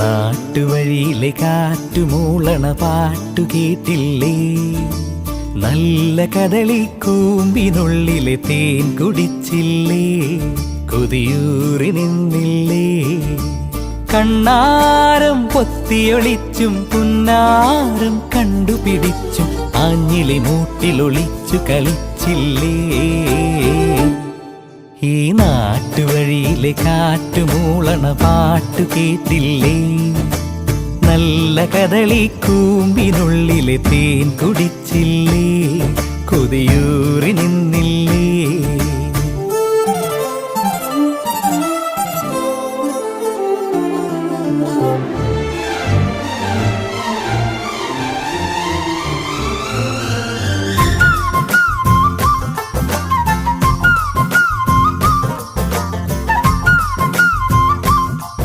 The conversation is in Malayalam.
നാട്ടുവഴിയിലെ കാറ്റുമൂളണ പാട്ടു കേട്ടില്ലേ? നല്ല കദളിക്കൂമ്പിനുള്ളിലെ തേൻ കുടിച്ചില്ലേ? കൊതിയൂറി നിന്നില്ലേ? കണ്ണാരം പൊത്തിയൊളിച്ചും പുന്നാരം കണ്ടുപിടിച്ചും ആഞ്ഞിലി മൂട്ടിലൊളിച്ചു കളിച്ചില്ലേ? ഈ നാട്ടുവഴിയിലെ കാറ്റുമൂളണ പാട്ടു കേട്ടില്ലേ? നല്ല കദളിക്കൂമ്പിനുള്ളിലെ തേൻ കുടിച്ചില്ലേ? കൊതിയൂറി നിന്നില്ലേ?